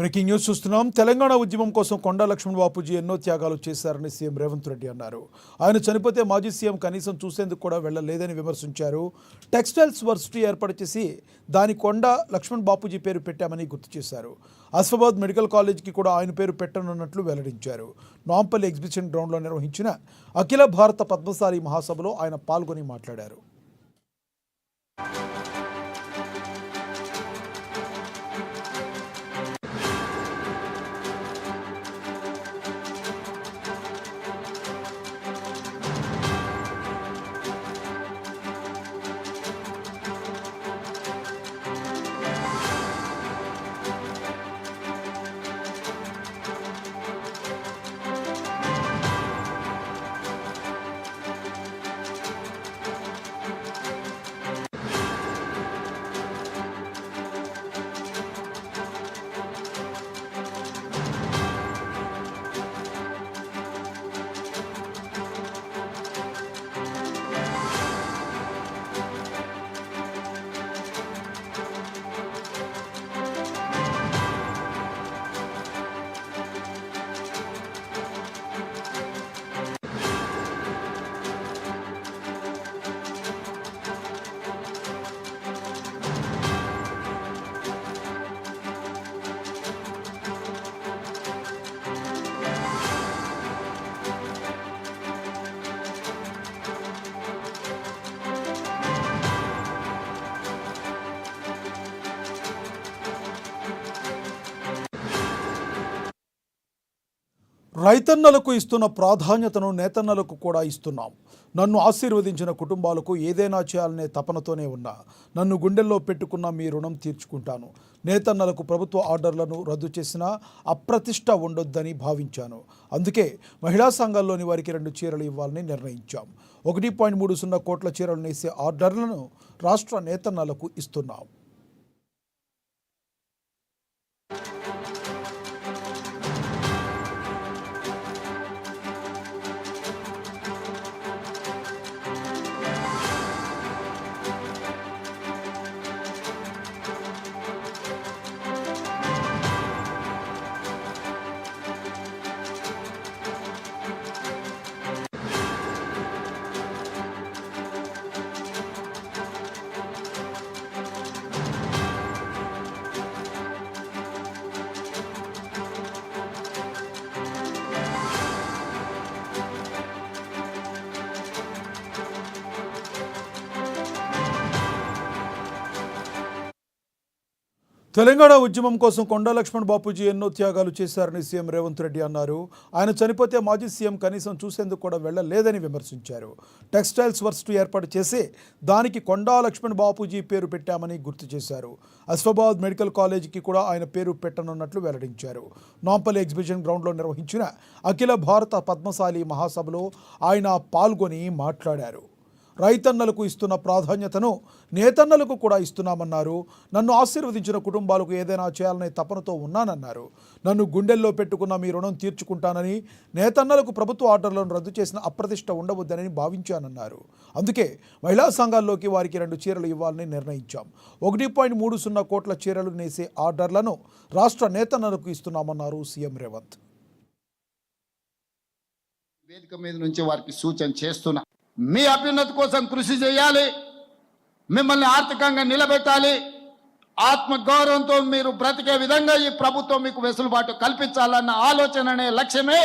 Breaking news చూస్తున్నాం. తెలంగాణ ఉద్యమం కోసం కొండా లక్ష్మణ్ బాపూజీ ఎన్నో త్యాగాలు చేశారని సీఎం రేవంత్ రెడ్డి అన్నారు. ఆయన చనిపోతే మాజీ సీఎం కనీసం చూసేందుకు కూడా వెళ్లలేదని విమర్శించారు. టెక్స్టైల్స్ వర్సిటీ ఏర్పాటు చేసి దాని కొండా లక్ష్మణ్ బాపూజీ పేరు పెట్టామని గుర్తు చేశారు. ఆసిఫాబాద్ మెడికల్ కాలేజీకి కూడా ఆయన పేరు పెట్టనున్నట్లు వెల్లడించారు. నాంపల్లి ఎగ్జిబిషన్ గ్రౌండ్లో నిర్వహించిన అఖిల భారత పద్మశాలి మహాసభలో ఆయన పాల్గొని మాట్లాడారు. రైతన్నలకు ఇస్తున్న ప్రాధాన్యతను నేతన్నలకు కూడా ఇస్తున్నాం. నన్ను ఆశీర్వదించిన కుటుంబాలకు ఏదైనా చేయాలనే తపనతోనే ఉన్నా. నన్ను గుండెల్లో పెట్టుకున్న మీ రుణం తీర్చుకుంటాను. నేతన్నలకు ప్రభుత్వ ఆర్డర్లను రద్దు చేసినా అప్రతిష్ట ఉండొద్దని భావించాను. అందుకే మహిళా సంఘాల్లోని వారికి 2 చీరలు ఇవ్వాలని నిర్ణయించాం. 1.30 కోట్ల చీరలు నేసే ఆర్డర్లను రాష్ట్ర నేతన్నలకు ఇస్తున్నాం. తెలంగాణ ఉద్యమం కోసం కొండా లక్ష్మణ్ బాపూజీ ఎన్నో త్యాగాలు చేశారని సీఎం రేవంత్ రెడ్డి అన్నారు. ఆయన చనిపోతే మాజీ సీఎం కనీసం చూసేందుకు కూడా వెళ్లలేదని విమర్శించారు. టెక్స్టైల్స్ వర్సిటీ ఏర్పాటు చేసి దానికి కొండా లక్ష్మణ్ బాపూజీ పేరు పెట్టామని గుర్తు చేశారు. ఆసిఫాబాద్ మెడికల్ కాలేజీకి కూడా ఆయన పేరు పెట్టనున్నట్లు వెల్లడించారు. నాంపల్లి ఎగ్జిబిషన్ గ్రౌండ్లో నిర్వహించిన అఖిల భారత పద్మశాలి మహాసభలో ఆయన పాల్గొని మాట్లాడారు. రైతన్నలకు ఇస్తున్న ప్రాధాన్యతను నేతన్నలకు కూడా ఇస్తున్నామన్నారు. నన్ను ఆశీర్వదించిన కుటుంబాలకు ఏదైనా చేయాలనే తపనతో ఉన్నానన్నారు. నన్ను గుండెల్లో పెట్టుకున్న మీ రుణం తీర్చుకుంటానని, నేతన్నలకు ప్రభుత్వ ఆర్డర్లను రద్దు చేసిన అప్రతిష్ట ఉండవద్దని భావించానన్నారు. అందుకే మహిళా సంఘాల్లోకి వారికి 2 చీరలు ఇవ్వాలని నిర్ణయించాం. 1.30 కోట్ల చీరలు నేసే ఆర్డర్లను రాష్ట్ర నేతన్నలకు ఇస్తున్నామన్నారు సీఎం రేవంత్. వేదిక మీద నుంచి వారికి సూచన చేస్తున్నా, మీ అభ్యున్నతి కోసం కృషి చేయాలి, మిమ్మల్ని ఆర్థికంగా నిలబెట్టాలి, ఆత్మగౌరవంతో మీరు బ్రతికే విధంగా ఈ ప్రభుత్వం మీకు వెసులుబాటు కల్పించాలన్న ఆలోచననే లక్ష్యమే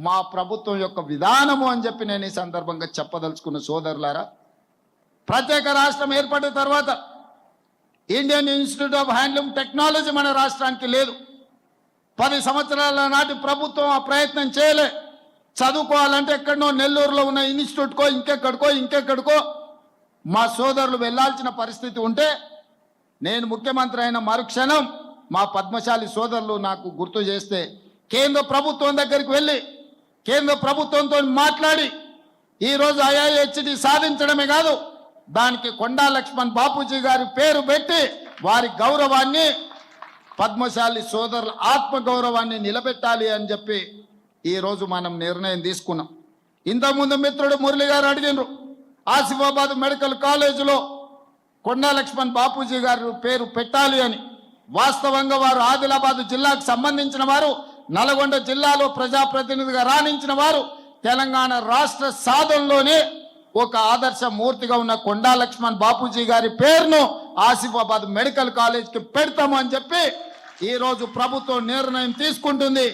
మా ప్రభుత్వం యొక్క విధానము అని చెప్పి నేను ఈ సందర్భంగా చెప్పదలుచుకున్న సోదరులారా. ప్రత్యేక రాష్ట్రం ఏర్పడిన తర్వాత Indian institute of handloom technology మన రాష్ట్రానికి లేదు. 10 సంవత్సరాల నాటి ప్రభుత్వం ఆ ప్రయత్నం చేయలే. చదువుకోవాలంటే ఎక్కడనో నెల్లూరులో ఉన్న ఇన్స్టిట్యూట్కో ఇంకెక్కడికో మా సోదరులు వెళ్లాల్సిన పరిస్థితి ఉంటే, నేను ముఖ్యమంత్రి అయిన మరుక్షణం మా పద్మశాలి సోదరులు నాకు గుర్తు చేస్తే కేంద్ర ప్రభుత్వం దగ్గరికి వెళ్ళి కేంద్ర ప్రభుత్వంతో మాట్లాడి ఈరోజు IIHT సాధించడమే కాదు, దానికి కొండా లక్ష్మణ్ బాపూజీ గారి పేరు పెట్టి వారి గౌరవాన్ని, పద్మశాలి సోదరుల ఆత్మగౌరవాన్ని నిలబెట్టాలి అని చెప్పి ఈరోజు మనం నిర్ణయం తీసుకున్నాం. ఇంతకుముందు మిత్రుడు మురళి గారు అడిగినారు, ఆసిఫాబాద్ మెడికల్ కాలేజీలో కొండా లక్ష్మణ్ బాపూజీ గారి పేరు పెట్టాలి అని. వాస్తవంగా వారు ఆదిలాబాద్ జిల్లాకు సంబంధించిన వారు, నల్గొండ జిల్లాలో ప్రజాప్రతినిధిగా రాణించిన వారు, తెలంగాణ రాష్ట్ర సాధనలోనే ఒక ఆదర్శ మూర్తిగా ఉన్న కొండా లక్ష్మణ్ బాపూజీ గారి పేరును ఆసిఫాబాద్ మెడికల్ కాలేజ్కి పెడతాము అని చెప్పి ఈరోజు ప్రభుత్వం నిర్ణయం తీసుకుంటుంది.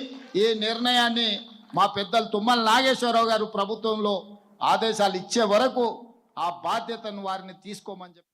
ఈ నిర్ణయాన్ని మా పెద్దలు తుమ్మల నాగేశ్వరరావు గారు ప్రభుత్వంలో ఆదేశాలు ఇచ్చే వరకు ఆ బాధ్యతను వారిని తీసుకోమని చెప్పి